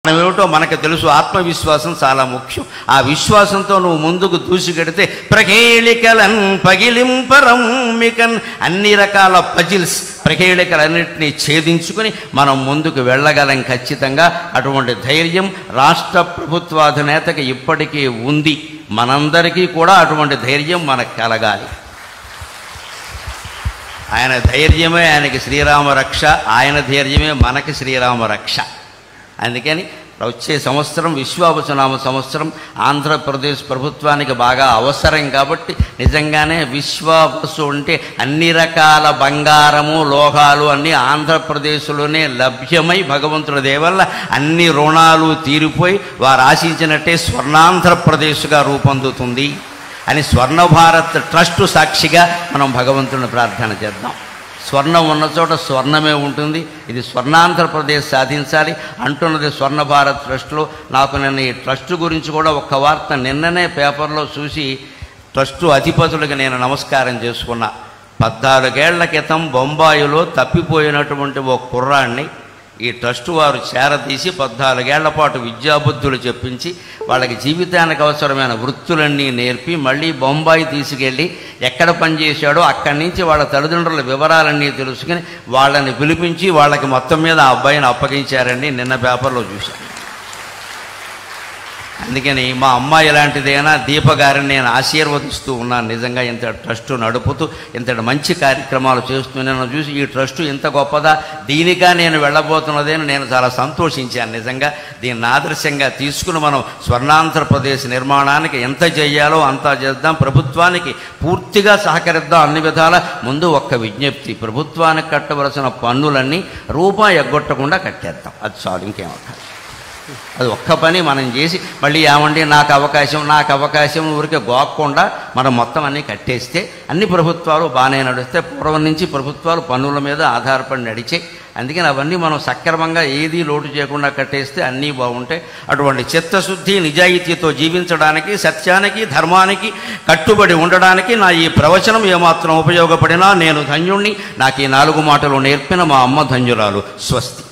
మనమేమిటో మనకు తెలుసు. ఆత్మవిశ్వాసం చాలా ముఖ్యం. ఆ విశ్వాసంతో నువ్వు ముందుకు దూసుకెడితే ప్రకేళికలన్ పగిలింపరమ్మికన్ అన్ని రకాల పజిల్స్ ప్రకేళికలన్నింటినీ ఛేదించుకుని మనం ముందుకు వెళ్ళగలం ఖచ్చితంగా. అటువంటి ధైర్యం రాష్ట్ర ప్రభుత్వాధినేతకి ఇప్పటికీ ఉంది. మనందరికీ కూడా అటువంటి ధైర్యం మనకు కలగాలి. ఆయన ధైర్యమే ఆయనకి శ్రీరామ రక్ష, ఆయన ధైర్యమే మనకి శ్రీరామ రక్ష. అందుకని వచ్చే సంవత్సరం విశ్వావసునామ సంవత్సరం ఆంధ్రప్రదేశ్ ప్రభుత్వానికి బాగా అవసరం. కాబట్టి నిజంగానే విశ్వావసు అంటే అన్ని రకాల బంగారము లోహాలు అన్నీ ఆంధ్రప్రదేశ్లోనే లభ్యమై భగవంతుడి దేవల్ల అన్ని రుణాలు తీరిపోయి వారు ఆశించినట్టే స్వర్ణాంధ్రప్రదేశ్గా రూపొందుతుంది అని స్వర్ణ భారత్ ట్రస్ట్ సాక్షిగా మనం భగవంతుని ప్రార్థన చేద్దాం. స్వర్ణం ఉన్న చోట స్వర్ణమే ఉంటుంది. ఇది స్వర్ణాంధ్రప్రదేశ్ సాధించాలి అంటున్నది స్వర్ణ భారత్ ట్రస్ట్లో. నాకు నేను ఈ ట్రస్ట్ గురించి కూడా ఒక్క వార్త నిన్ననే పేపర్లో చూసి ట్రస్టు అధిపతులకు నేను నమస్కారం చేసుకున్నా. 14 ఏళ్ల క్రితం బొంబాయిలో తప్పిపోయినటువంటి ఓ కుర్రాన్ని ఈ ట్రస్టు వారు చేరదీసి 14 ఏళ్ల పాటు విద్యాబుద్ధులు చెప్పించి వాళ్ళకి జీవితానికి అవసరమైన వృత్తులన్నీ నేర్పి మళ్ళీ బొంబాయి తీసుకెళ్ళి ఎక్కడ పనిచేశాడో అక్కడి నుంచి వాళ్ళ తల్లిదండ్రుల వివరాలన్నీ తెలుసుకుని వాళ్ళని పిలిపించి వాళ్ళకి మొత్తం మీద ఆ అబ్బాయిని అప్పగించారండి. నిన్న పేపర్లో చూశాను. అందుకని మా అమ్మాయి ఇలాంటిదైనా దీపగారిని నేను ఆశీర్వదిస్తూ ఉన్నాను. నిజంగా ఇంత ట్రస్టు నడుపుతూ ఇంతటి మంచి కార్యక్రమాలు చేస్తూ నేను చూసి ఈ ట్రస్టు ఇంత గొప్పదా, దీనిగా నేను వెళ్ళబోతున్నదేని నేను చాలా సంతోషించాను. నిజంగా దీన్ని ఆదర్శంగా తీసుకుని మనం స్వర్ణాంధ్రప్రదేశ్ నిర్మాణానికి ఎంత చేయాలో అంతా చేద్దాం. ప్రభుత్వానికి పూర్తిగా సహకరిద్దాం అన్ని విధాల. ముందు ఒక్క విజ్ఞప్తి, ప్రభుత్వానికి కట్టవలసిన పన్నులన్నీ రూపాయి ఎగ్గొట్టకుండా కట్టేద్దాం. అది చాలు, ఇంకేమవుతుంది. అది ఒక్క పని మనం చేసి మళ్ళీ ఏమండి నాకు అవకాశం ఊరికే గోక్కుండా మనం మొత్తం అన్నీ కట్టేస్తే అన్ని ప్రభుత్వాలు బాగానే నడుస్తాయి. పూర్వం నుంచి ప్రభుత్వాలు పన్నుల మీద ఆధారపడి నడిచాయి. అందుకని అవన్నీ మనం సక్రమంగా ఏదీ లోటు చేయకుండా కట్టేస్తే అన్నీ బాగుంటాయి. అటువంటి చిత్తశుద్ధి నిజాయితీతో జీవించడానికి, సత్యానికి ధర్మానికి కట్టుబడి ఉండడానికి నా ఈ ప్రవచనం ఏమాత్రం ఉపయోగపడినా నేను ధన్యుణ్ణి. నాకు ఈ 4 మాటలు నేర్పిన మా అమ్మ ధన్యురాలు. స్వస్తి.